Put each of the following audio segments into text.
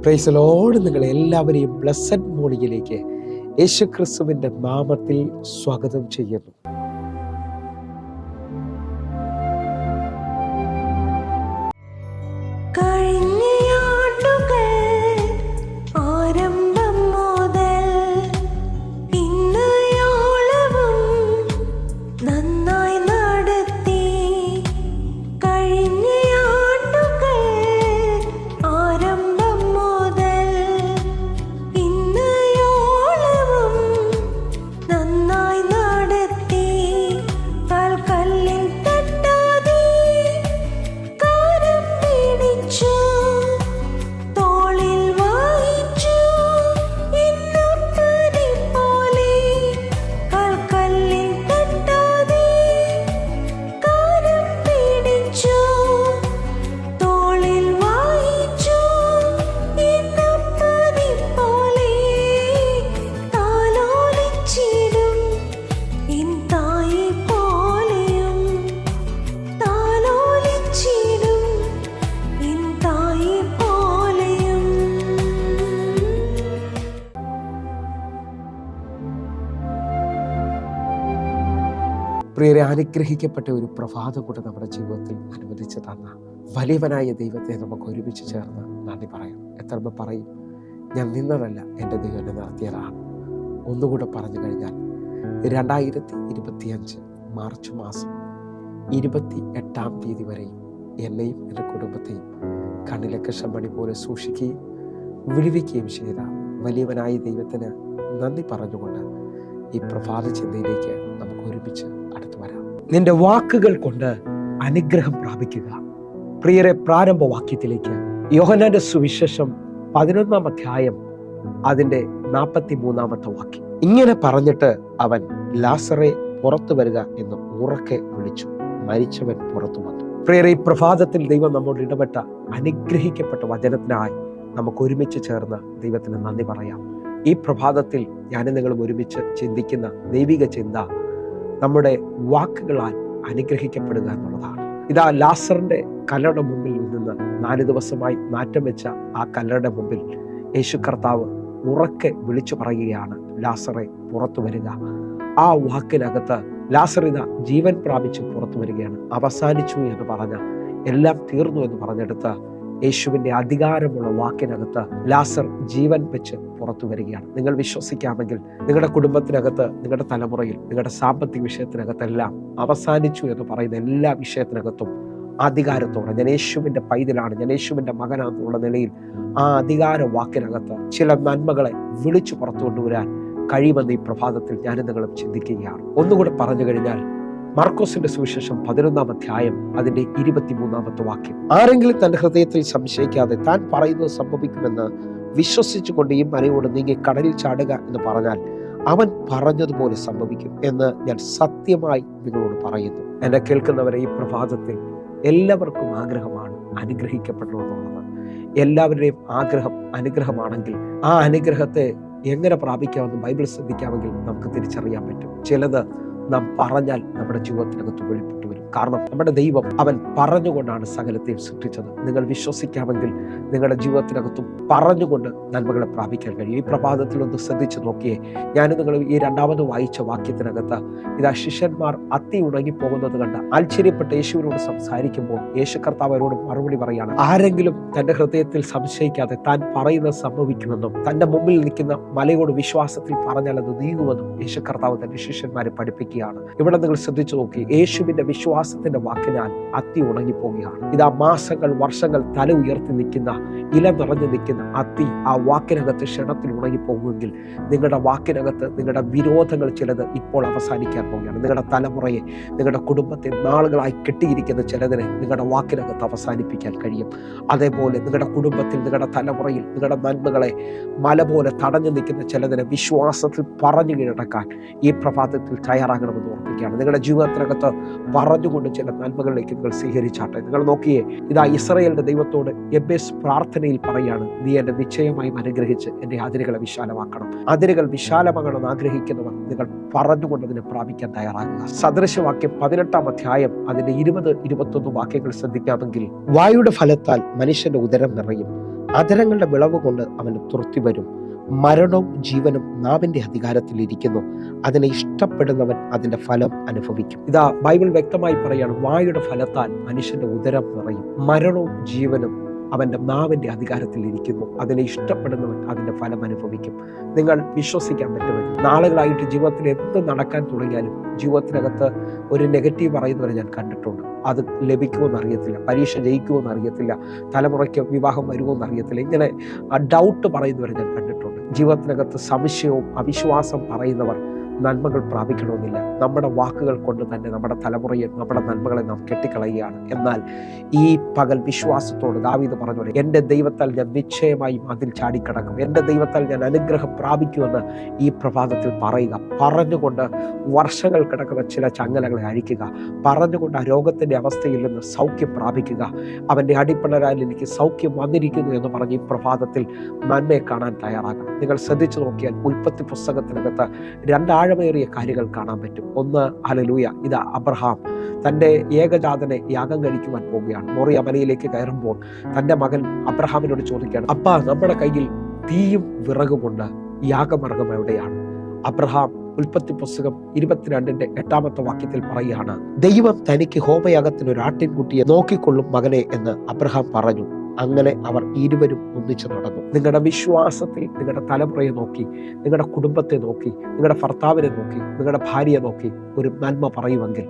Praise the Lord. നിങ്ങളെ എല്ലാവരെയും blessed മോർണിംഗിലേക്ക് യേശുക്രിസ്തുവിൻ്റെ നാമത്തിൽ സ്വാഗതം ചെയ്യുന്നു. പ്രിയരെ, അനുഗ്രഹിക്കപ്പെട്ട ഒരു പ്രഭാതം കൂടെ നമ്മുടെ ജീവിതത്തിൽ അനുവദിച്ച് തന്ന വലിയവനായ ദൈവത്തെ നമുക്ക് ഒരുമിച്ച് ചേർന്ന് നന്ദി പറയാം. എത്ര പറയും, ഞാൻ നിന്നതല്ല, എൻ്റെ ദൈവം എന്നെ നടത്തിയതാണ്. ഒന്നുകൂടെ പറഞ്ഞു കഴിഞ്ഞാൽ 2025 മാർച്ച് മാസം 28-ാം തീയതി വരെയും എന്നെയും എൻ്റെ കുടുംബത്തെയും കണ്ണിലെ കൃഷ്ണമണി പോലെ സൂക്ഷിക്കുകയും വിടുവിക്കുകയും ചെയ്ത വലിയവനായ ദൈവത്തിന് നന്ദി പറഞ്ഞുകൊണ്ട് ഈ പ്രഭാത ചിന്തയിലേക്ക് നമുക്ക് ഒരുമിച്ച് അടുത്തു വരാം. നിന്റെ വാക്കുകൾ കൊണ്ട് അനുഗ്രഹം പ്രാപിക്കുക. പ്രിയരെ, പ്രാരംഭവാക്യത്തിലേക്ക് യോഹന്നാന്റെ സുവിശേഷം 11-ാം അധ്യായം അതിൻ്റെ 43-ാമത്തെ വാക്യം. ഇങ്ങനെ പറഞ്ഞിട്ട് അവൻ ലാസറെ പുറത്തു വരിക എന്ന് ഉറക്കെ വിളിച്ചു. മരിച്ചവൻ പുറത്തു വന്നു. പ്രിയരെ, ഈ പ്രഭാതത്തിൽ ദൈവം നമ്മോട് ഇടപെട്ട അനുഗ്രഹിക്കപ്പെട്ട വചനത്തിനായി നമുക്ക് ഒരുമിച്ച് ചേർന്ന് ദൈവത്തിന് നന്ദി പറയാം. ഈ പ്രഭാതത്തിൽ ഞാനും നിങ്ങളും ഒരുമിച്ച് ചിന്തിക്കുന്ന ദൈവിക ചിന്ത നമ്മുടെ വാക്കുകളാൽ അനുഗ്രഹിക്കപ്പെടുക എന്നുള്ളതാണ്. ഇതാ, ലാസറിന്റെ കല്ലറയുടെ മുമ്പിൽ നിന്ന് 4 ദിവസമായി നാറ്റം വെച്ച ആ കല്ലറയുടെ മുമ്പിൽ യേശു കർത്താവ് ഉറക്കെ വിളിച്ചു പറയുകയാണ്, ലാസറെ പുറത്തു വരിക. ആ വാക്കിനകത്ത് ലാസർ ഇതാ ജീവൻ പ്രാപിച്ച് പുറത്തു വരികയാണ്. അവസാനിച്ചു എന്ന് പറഞ്ഞ, എല്ലാം തീർന്നു എന്ന് പറഞ്ഞെടുത്ത് യേശുവിൻ്റെ അധികാരമുള്ള വാക്കിനകത്ത് ലാസർ ജീവൻ വെച്ച് പുറത്തു വരികയാണ്. നിങ്ങൾ വിശ്വസിക്കാമെങ്കിൽ നിങ്ങളുടെ കുടുംബത്തിനകത്ത്, നിങ്ങളുടെ തലമുറയിൽ, നിങ്ങളുടെ സാമ്പത്തിക വിഷയത്തിനകത്തെല്ലാം അവസാനിച്ചു എന്ന് പറയുന്ന എല്ലാ വിഷയത്തിനകത്തും അധികാരത്തോടെ ഞാൻ യേശുവിൻ്റെ പൈതലാണ്, ഞാൻ യേശുവിൻ്റെ മകനാണെന്നുള്ള നിലയിൽ ആ അധികാര വാക്കിനകത്ത് ചില നന്മകളെ വിളിച്ചു പുറത്തു കൊണ്ടുവരാൻ കഴിയുമെന്ന് ഈ പ്രഭാതത്തിൽ ഞാനും നിങ്ങളും ചിന്തിക്കുകയാണ്. ഒന്നുകൂടെ പറഞ്ഞു കഴിഞ്ഞാൽ, മർക്കോസിന്റെ സുവിശേഷം 11-ാം അധ്യായം അതിന്റെ 23-ാമത്തെ വാക്യം. ആരെങ്കിലും തന്റെ ഹൃദയത്തിൽ സംശയിക്കാതെ താൻ പറയുന്നത് സംഭവിക്കുമെന്ന് വിശ്വസിച്ചുകൊണ്ട് ഈ മലയോട് നീങ്ങി കടലിൽ ചാടുക എന്ന് പറഞ്ഞാൽ അവൻ പറഞ്ഞതുപോലെ സംഭവിക്കും എന്ന് ഞാൻ സത്യമായി നിങ്ങളോട് പറയുന്നു. എന്നെ കേൾക്കുന്നവരെ, ഈ പ്രഭാതത്തിൽ എല്ലാവർക്കും ആഗ്രഹമാണ് അനുഗ്രഹിക്കപ്പെടണമെന്നുള്ളത്. എല്ലാവരുടെയും ആഗ്രഹം അനുഗ്രഹമാണെങ്കിൽ ആ അനുഗ്രഹത്തെ എങ്ങനെ പ്രാപിക്കാമെന്ന് ബൈബിൾ ശ്രദ്ധിക്കാമെങ്കിൽ നമുക്ക് തിരിച്ചറിയാൻ പറ്റും. ചിലത് നാം പറഞ്ഞാൽ നമ്മുടെ ജീവിതത്തിനകത്ത് വെളിപ്പെട്ടു വരും. കാരണം നമ്മുടെ ദൈവം അവൻ പറഞ്ഞുകൊണ്ടാണ് സകലത്തെയും സൃഷ്ടിച്ചത്. നിങ്ങൾ വിശ്വസിക്കാമെങ്കിൽ നിങ്ങളുടെ ജീവിതത്തിനകത്തും പറഞ്ഞുകൊണ്ട് നന്മകളെ പ്രാപിക്കാൻ കഴിയും. ഈ പ്രഭാതത്തിൽ ഒന്ന് ശ്രദ്ധിച്ചു നോക്കിയേ. ഞാൻ നിങ്ങൾ ഈ 2ാമത് വായിച്ച വാക്യത്തിനകത്ത് ഇതാ, ശിഷ്യന്മാർ അത്തി ഉണങ്ങിപ്പോകുന്നത് കണ്ട് ആശ്ചര്യപ്പെട്ട് യേശുവിനോട് സംസാരിക്കുമ്പോൾ യേശു കർത്താവ് അവരോട് മറുപടി പറയാണ്, ആരെങ്കിലും തന്റെ ഹൃദയത്തിൽ സംശയിക്കാതെ താൻ പറയുന്നത് സംഭവിക്കുമെന്നും തന്റെ മുമ്പിൽ നിൽക്കുന്ന മലയോട് വിശ്വാസത്തിൽ പറഞ്ഞാൽ അത് നീങ്ങുമെന്നും യേശു കർത്താവ് തന്റെ ശിഷ്യന്മാരെ പഠിപ്പിക്കുകയാണ്. ഇവിടെ നിങ്ങൾ ശ്രദ്ധിച്ചു നോക്കി, യേശുവിന്റെ വിശ്വാസത്തിന്റെ വാക്കിനാൽ അത്തി ഉണങ്ങിപ്പോവുകയാണ്. ഇതാ, മാസങ്ങൾ വർഷങ്ങൾ തല ഉയർത്തി നിൽക്കുന്ന, ഇല നിറഞ്ഞു നിൽക്കുന്ന അത്തി ആ വാക്കിനകത്ത് ക്ഷണത്തിൽ ഉണങ്ങിപ്പോകുമെങ്കിൽ നിങ്ങളുടെ വാക്കിനകത്ത് നിങ്ങളുടെ വിരോധങ്ങൾ ചിലത് ഇപ്പോൾ അവസാനിക്കാൻ പോവുകയാണ്. നിങ്ങളുടെ തലമുറയെ, നിങ്ങളുടെ കുടുംബത്തെ നാളുകളായി കെട്ടിയിരിക്കുന്ന ചിലതിനെ നിങ്ങളുടെ വാക്കിനകത്ത് അവസാനിപ്പിക്കാൻ കഴിയും. അതേപോലെ നിങ്ങളുടെ കുടുംബത്തിൽ, നിങ്ങളുടെ തലമുറയിൽ നിങ്ങളുടെ നന്മകളെ മല പോലെ തടഞ്ഞു നിൽക്കുന്ന ചിലതിനെ വിശ്വാസത്തിൽ പറഞ്ഞു കീഴടക്കാൻ ഈ പ്രഭാതത്തിൽ തയ്യാറാകണമെന്ന് ഓർപ്പിക്കുകയാണ്. നിങ്ങളുടെ ജീവിതത്തിനകത്ത് പറഞ്ഞുകൊണ്ട് ചില നന്മകളിലേക്ക് നിങ്ങൾ സ്വീകരിച്ചാട്ടെ. നിങ്ങൾ നോക്കിയേ, ഇതാ ഇസ്രായേലിന്റെ ദൈവത്തോട് യെബേസ് പ്രാർത്ഥനയിൽ പറയാണ്, നീ എന്നെ നിശ്ചയമായും അനുഗ്രഹിച്ച് എൻ്റെ അതിരുകളെ വിശാലമാക്കണം. അതിരുകൾ വിശാലമാകണമെന്ന് ആഗ്രഹിക്കുന്നവർ നിങ്ങൾ പറഞ്ഞുകൊണ്ട് അതിനെ പ്രാപിക്കാൻ തയ്യാറാകുക. സദൃശവാക്യം 18-ാം അധ്യായം അതിന്റെ 20-21 വാക്യങ്ങൾ ശ്രദ്ധിക്കാമെങ്കിൽ, വായുടെ ഫലത്താൽ മനുഷ്യന്റെ ഉദരം നിറയും, അധരങ്ങളുടെ വിളവ് കൊണ്ട് അവന് തൃപ്തി വരും. മരണവും ജീവനും നാവിന്റെ അധികാരത്തിൽ ഇരിക്കുന്നു. അതിനെ ഇഷ്ടപ്പെടുന്നവൻ അതിന്റെ ഫലം അനുഭവിക്കും. ഇതാ ബൈബിൾ വ്യക്തമായി പറയാണ്, വായുടെ ഫലത്താൽ മനുഷ്യന്റെ ഉദരം നിറയും. മരണവും ജീവനും അവന്റെ നാവിന്റെ അധികാരത്തിൽ ഇരിക്കുന്നു. അതിനെ ഇഷ്ടപ്പെടുന്നവൻ അതിന്റെ ഫലം അനുഭവിക്കും. നിങ്ങൾ വിശ്വസിക്കാൻ പറ്റുമെങ്കിൽ നാളുകളായിട്ട് ജീവിതത്തിൽ എന്ത് നടക്കാൻ തുടങ്ങിയാലും ജീവിതത്തിനകത്ത് ഒരു നെഗറ്റീവ് പറയുന്നവരെ ഞാൻ കണ്ടിട്ടുണ്ട്. അത് ലഭിക്കുമെന്ന് അറിയത്തില്ല, പരീക്ഷ ജയിക്കുമെന്ന് അറിയത്തില്ല, തലമുറയ്ക്ക് വിവാഹം വരുമോന്ന് അറിയത്തില്ല, ഇങ്ങനെ ഡൗട്ട് പറയുന്നവരെ ഞാൻ കണ്ടിട്ടുണ്ട്. ജീവിതത്തിനകത്ത് സംശയവും അവിശ്വാസം പറയുന്നവർ നന്മകൾ പ്രാപിക്കണമെന്നില്ല. നമ്മുടെ വാക്കുകൾ കൊണ്ട് തന്നെ നമ്മുടെ തലമുറയെ, നമ്മുടെ നന്മകളെ നാം കെട്ടിക്കളയുകയാണ്. എന്നാൽ ഈ പകൽ വിശ്വാസത്തോട് ദാവീദ് പറഞ്ഞ പോലെ, എൻ്റെ ദൈവത്താൽ ഞാൻ നിശ്ചയമായും അതിൽ ചാടിക്കടക്കും, എൻ്റെ ദൈവത്താൽ ഞാൻ അനുഗ്രഹം പ്രാപിക്കുമെന്ന് ഈ പ്രഭാതത്തിൽ പറയുക. പറഞ്ഞുകൊണ്ട് വർഷങ്ങൾ കിടക്കുന്ന ചില ചങ്ങലകളെ അഴിക്കുക. പറഞ്ഞുകൊണ്ട് ആ രോഗത്തിൻ്റെ അവസ്ഥയിൽ നിന്ന് സൗഖ്യം പ്രാപിക്കുക. അവൻ്റെ അടിപ്പിണരാൽ എനിക്ക് സൗഖ്യം വന്നിരിക്കുന്നു എന്ന് പറഞ്ഞ് ഈ പ്രഭാതത്തിൽ നന്മയെ കാണാൻ തയ്യാറാകണം. നിങ്ങൾ ശ്രദ്ധിച്ചു നോക്കിയാൽ ഉൽപ്പത്തി പുസ്തകത്തിനകത്ത് രണ്ടാഴമേറിയ കാര്യങ്ങൾ കാണാൻ പറ്റും. ഒന്ന്, ഹല്ലേലൂയ, ഇതാ അബ്രഹാം തൻ്റെ ഏകജാതനെ യാഗം കഴിക്കുവാൻ പോവുകയാണ്. മോറിയ മലയിലേക്ക് കയറുമ്പോൾ തൻ്റെ മകൻ അബ്രഹാമിനോട് ചോദിക്കുകയാണ്, അപ്പാ, നമ്മുടെ കയ്യിൽ തീയും വിറകുമുണ്ട്, യാഗമർഗം എവിടെയാണ്? അബ്രഹാം ഉൽപ്പത്തി പുസ്തകം 22:8 വാക്യത്തിൽ പറയുകയാണ്, ദൈവം തനിക്ക് ഹോമയാഗത്തിന് ഒരു ആട്ടിൻകുട്ടിയെ നോക്കിക്കൊള്ളും മകനെ എന്ന് അബ്രഹാം പറഞ്ഞു. അങ്ങനെ അവർ ഇരുവരും ഒന്നിച്ചു നടന്നു. നിങ്ങളുടെ വിശ്വാസത്തിൽ നിങ്ങളുടെ തലമുറയെ നോക്കി, നിങ്ങളുടെ കുടുംബത്തെ നോക്കി, നിങ്ങളുടെ ഭർത്താവിനെ നോക്കി, നിങ്ങളുടെ ഭാര്യയെ നോക്കി ഒരു നന്മ പറയുമെങ്കിൽ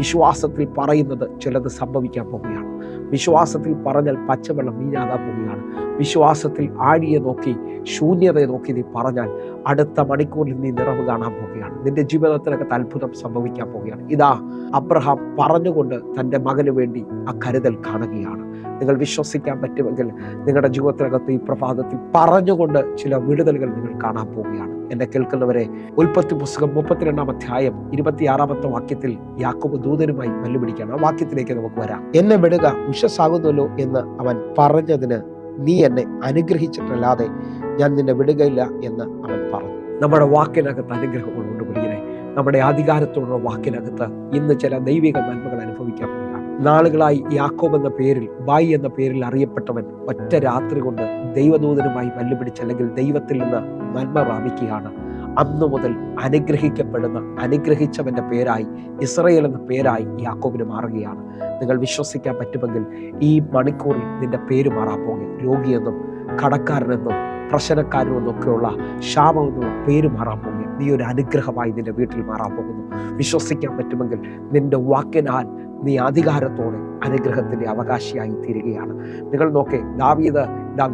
വിശ്വാസത്തിൽ പറയുന്നത് ചിലത് സംഭവിക്കാൻ പോവുകയാണ്. വിശ്വാസത്തിൽ പറഞ്ഞാൽ പച്ചവെള്ളം വീഴാകാൻ പോവുകയാണ്. വിശ്വാസത്തിൽ ആഴിയെ നോക്കി, ശൂന്യതയെ നോക്കി നീ പറഞ്ഞാൽ അടുത്ത മണിക്കൂറിൽ നീ നിറവ് കാണാൻ പോവുകയാണ്. നിന്റെ ജീവിതത്തിനകത്ത് അത്ഭുതം സംഭവിക്കാൻ പോവുകയാണ്. ഇതാ അബ്രഹാം പറഞ്ഞുകൊണ്ട് തൻ്റെ മകന് വേണ്ടി ആ കരുതൽ കാണുകയാണ്. നിങ്ങൾ വിശ്വസിക്കാൻ പറ്റുമെങ്കിൽ നിങ്ങളുടെ ജീവിതത്തിനകത്ത് ഈ പ്രഭാതത്തിൽ പറഞ്ഞുകൊണ്ട് ചില വിടുതലുകൾ നിങ്ങൾ കാണാൻ പോവുകയാണ്. എന്നെ കേൾക്കുന്നവരെ, ഉൽപ്പത്തി പുസ്തകം 32 വാക്യത്തിൽ യാക്കോബ് ദൂതനുമായി വെല്ലുവിളിക്കുകയാണ്. ആ വാക്യത്തിലേക്ക് നമുക്ക് വരാം. എന്നെ വിടുക, ഉഷസ്സാകുന്നല്ലോ എന്ന് അവൻ പറഞ്ഞതിന് നീ എന്നെ അനുഗ്രഹിച്ചിട്ടല്ലാതെ ഞാൻ നിന്നെ വിടുകയില്ല എന്ന് അവൻ പറഞ്ഞു. നമ്മുടെ വാക്കിനകത്ത് അനുഗ്രഹങ്ങളുണ്ട് പ്രിയരെ. നമ്മുടെ അധികാരത്തോടുള്ള വാക്കിനകത്ത് ഇന്ന് ചില ദൈവിക നന്മകൾ അനുഭവിക്കാൻ പോവുകയാണ്. നാളുകളായി യാക്കോബ് എന്ന പേരിൽ, ബായി എന്ന പേരിൽ അറിയപ്പെട്ടവൻ ഒറ്റ രാത്രി കൊണ്ട് ദൈവദൂതനുമായി വെല്ലുപിടിച്ച് അല്ലെങ്കിൽ ദൈവത്തിൽ നിന്ന് നന്മ പ്രാപിക്കുകയാണ്. അന്നു മുതൽ അനുഗ്രഹിക്കപ്പെടുന്ന, അനുഗ്രഹിച്ചവന്റെ പേരായി, ഇസ്രായേൽ എന്ന പേരായി യാക്കോബിന് മാറുകയാണ്. നിങ്ങൾ വിശ്വസിക്കാൻ പറ്റുമെങ്കിൽ ഈ മണിക്കൂറിൽ നിന്റെ പേര് മാറാൻ പോകുക. രോഗിയെന്നും കടക്കാരനെന്നും പ്രശ്നക്കാരനെന്നൊക്കെയുള്ള ശാപമെന്നുള്ള പേര് മാറാൻ പോകുക. നീ ഒരു അനുഗ്രഹമായി നിന്റെ വീട്ടിൽ മാറാൻ പോകുന്നു. വിശ്വസിക്കാൻ പറ്റുമെങ്കിൽ നിന്റെ വാക്കിനാൽ നീ അധികാരത്തോടെ അനുഗ്രഹത്തിന്റെ അവകാശിയായി തീരുകയാണ്. നിങ്ങൾ നോക്കേ, ദാവീദ്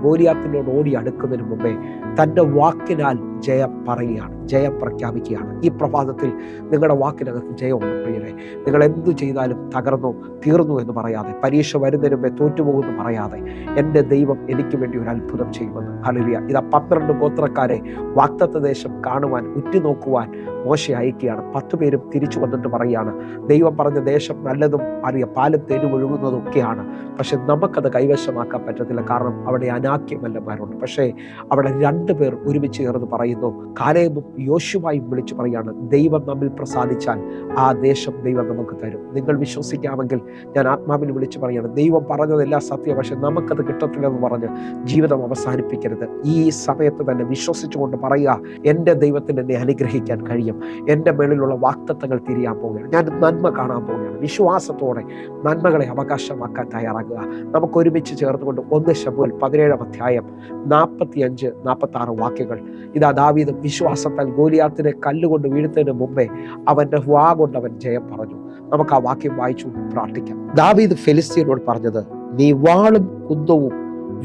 ഗോലിയാത്തിനോട് ഓടി അടുക്കുന്നതിന് മുമ്പേ തൻ്റെ വാക്കിനാൽ ജയം പറയുകയാണ്, ജയം പ്രഖ്യാപിക്കുകയാണ്. ഈ പ്രഭാതത്തിൽ നിങ്ങളുടെ വാക്കിനകത്ത് ജയമുണ്ട് പ്രിയരെ. നിങ്ങൾ എന്തു ചെയ്താലും തകർന്നു തീർന്നു എന്ന് പറയാതെ, പരീക്ഷ വരുന്നതിന് മുമ്പേ തോറ്റുപോകുമെന്ന് പറയാതെ, എൻ്റെ ദൈവം എനിക്ക് വേണ്ടി ഒരു അത്ഭുതം ചെയ്യുമെന്ന്. ഹല്ലേലൂയ. ഇതാ 12 ഗോത്രക്കാരെ വാഗ്ദത്ത ദേശം കാണുവാൻ, ഉറ്റുനോക്കുവാൻ മോശെ അയക്കുകയാണ്. 10 പേരും തിരിച്ചു വന്നിട്ട് പറയുകയാണ്, ദൈവം പറഞ്ഞ ദേശം നല്ലതും അറിയാം, പാലും തേനും ഒഴുകുന്നതൊക്കെയാണ്. പക്ഷെ നമുക്കത് കൈവശമാക്കാൻ പറ്റത്തില്ല. കാരണം അവിടെ അനാക്യമല്ലന്മാരുണ്ട്. പക്ഷേ അവിടെ 2 പേർ ഒരുമിച്ച് ചേർന്ന് പറയുന്നു, കാലേബും യോശുവയും വിളിച്ചു പറയാണ്, ദൈവം നമ്മിൽ പ്രസാദിച്ചാൽ ആ ദേശം ദൈവം നമുക്ക് തരും. നിങ്ങൾ വിശ്വസിക്കാമെങ്കിൽ ഞാൻ ആത്മാവിൽ വിളിച്ചു പറയാണ്, ദൈവം പറഞ്ഞതെല്ലാം സത്യം, പക്ഷെ നമുക്കത് കിട്ടത്തില്ലെന്ന് പറഞ്ഞ് ജീവിതം അവസാനിപ്പിക്കരുത്. ഈ സമയത്ത് തന്നെ വിശ്വസിച്ചുകൊണ്ട് പറയുക, എൻ്റെ ദൈവത്തിന് എന്നെ അനുഗ്രഹിക്കാൻ കഴിയും. എൻ്റെ മേളിലുള്ള വാഗ്ദത്തങ്ങൾ തിരിയാൻ പോവുകയാണ്. ഞാൻ നന്മ കാണാൻ പോവുകയാണ്. വിശ്വാസത്തോടെ നന്മകളെ അവകാശമാക്കാൻ തയ്യാറാകുക. നമുക്ക് ഒരുമിച്ച് ചേർന്നുകൊണ്ട് 1 ശമൂവേൽ 17:45-46 വാക്യങ്ങൾ. ഇതാ ദാവീദ് വിശ്വാസത്താൽ ഗോലിയാത്തിനെ കല്ലുകൊണ്ട് വീഴ്ത്തുന്നതിന് മുമ്പേ അവന്റെ വാ കൊണ്ട് അവൻ ജയം പറഞ്ഞു. നമുക്ക് ആ വാക്യം വായിച്ചു പ്രാർത്ഥിക്കാം. ദാവീദ് ഫെലിസ്ത്യനോട് പറഞ്ഞത്, നീ വാളും കുന്തവും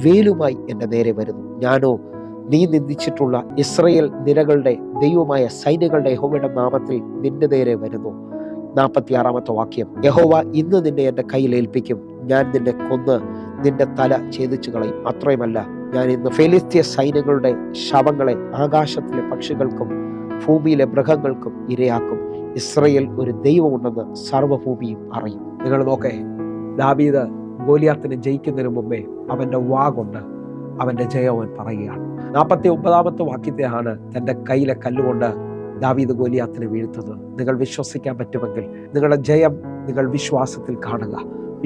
വേലുമായി എൻ്റെ നേരെ വരുന്നു, ഞാനോ നീ നിന്ദിച്ചിട്ടുള്ള ഇസ്രായേൽ നിരകളുടെ ദൈവമായ സൈന്യങ്ങളുടെ യഹോവയുടെ നാമത്തിൽ നിന്റെ നേരെ വരുന്നു. 46 വാക്യം, യഹോവ ഇന്ന് നിന്നെ എൻ്റെ കയ്യിൽ ഏൽപ്പിക്കും, ഞാൻ നിന്നെ കൊന്ന് നിന്റെ തല ഛേദിച്ചു കളയും. അത്രയുമല്ല, ഞാൻ ഇന്ന് ഫെലിസ്ത്യ സൈന്യങ്ങളുടെ ശവങ്ങളെ ആകാശത്തിലെ പക്ഷികൾക്കും ഭൂമിയിലെ മൃഗങ്ങൾക്കും ഇരയാക്കും. ഇസ്രായേൽ ഒരു ദൈവമുണ്ടെന്ന് സർവ്വഭൂമിയും അറിയും. നിങ്ങൾ നോക്കേ, ദാവീദ് ഗോലിയാത്തിനെ ജയിക്കുന്നതിന് മുമ്പേ അവന്റെ വാ കൊണ്ട് അവന്റെ ജയം അവൻ പറയുകയാണ്. 49 വാക്യത്തെയാണ് തൻ്റെ കയ്യിലെ കല്ലുകൊണ്ട് ദാവീദ് ഗോലിയാത്തിനെ വീഴ്ത്തുന്നത്. നിങ്ങൾ വിശ്വസിക്കാൻ പറ്റുമെങ്കിൽ നിങ്ങളുടെ ജയം നിങ്ങൾ വിശ്വാസത്തിൽ കാണുക,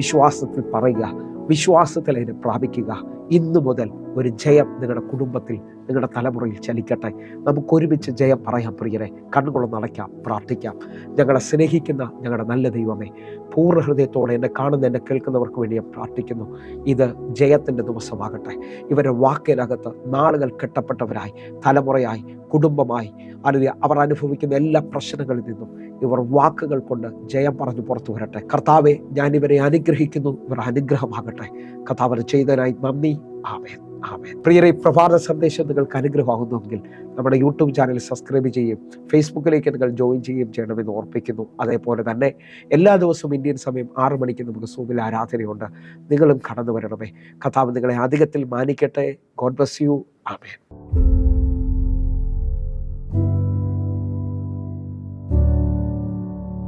വിശ്വാസത്തിൽ പറയുക, വിശ്വാസത്തിൽ അതിനെ പ്രാപിക്കുക. ഇന്നു മുതൽ ഒരു ജയം നിങ്ങളുടെ കുടുംബത്തിൽ, നിങ്ങളുടെ തലമുറയിൽ ചലിക്കട്ടെ. നമുക്കൊരുമിച്ച് ജയം പറയാം പ്രിയരെ. കണ്ണുകളൊന്ന് അടയ്ക്കാം, പ്രാർത്ഥിക്കാം. ഞങ്ങളെ സ്നേഹിക്കുന്ന ഞങ്ങളുടെ നല്ല ദൈവമേ, പൂർണ്ണ ഹൃദയത്തോടെ എന്നെ കാണുന്ന, എന്നെ കേൾക്കുന്നവർക്ക് വേണ്ടി ഞാൻ പ്രാർത്ഥിക്കുന്നു. ഇത് ജയത്തിൻ്റെ ദിവസമാകട്ടെ. ഇവരുടെ വാക്കിനകത്ത് നാളുകൾ കെട്ടപ്പെട്ടവരായി, തലമുറയായി, കുടുംബമായി, അല്ലെങ്കിൽ അവർ അനുഭവിക്കുന്ന എല്ലാ പ്രശ്നങ്ങളിൽ നിന്നും ഇവർ വാക്കുകൾ കൊണ്ട് ജയം പറഞ്ഞു പുറത്തു വരട്ടെ. കർത്താവെ, ഞാൻ ഇവരെ അനുഗ്രഹിക്കുന്നു. ഇവർ അനുഗ്രഹമാകട്ടെ. കർത്താവ് ചെയ്തതിനായി നന്ദി. ആമേൻ, ആമേൻ. പ്രിയരെ, പ്രഭാത സന്ദേശം നിങ്ങൾക്ക് അനുഗ്രഹമാകുന്നുവെങ്കിൽ നമ്മുടെ യൂട്യൂബ് ചാനൽ സബ്സ്ക്രൈബ് ചെയ്യും, ഫേസ്ബുക്കിലേക്ക് നിങ്ങൾ ജോയിൻ ചെയ്യുകയും ചെയ്യണമെന്ന് ഓർപ്പിക്കുന്നു. അതേപോലെ തന്നെ എല്ലാ ദിവസവും ഇന്ത്യൻ സമയം 6 മണിക്ക് നമുക്ക് സൂമിൽ ആരാധനയുണ്ട്. നിങ്ങളും കടന്നു വരണമേ. കർത്താവ് നിങ്ങളെ അധികത്തിൽ മാനിക്കട്ടെ. God bless you. ആമേൻ.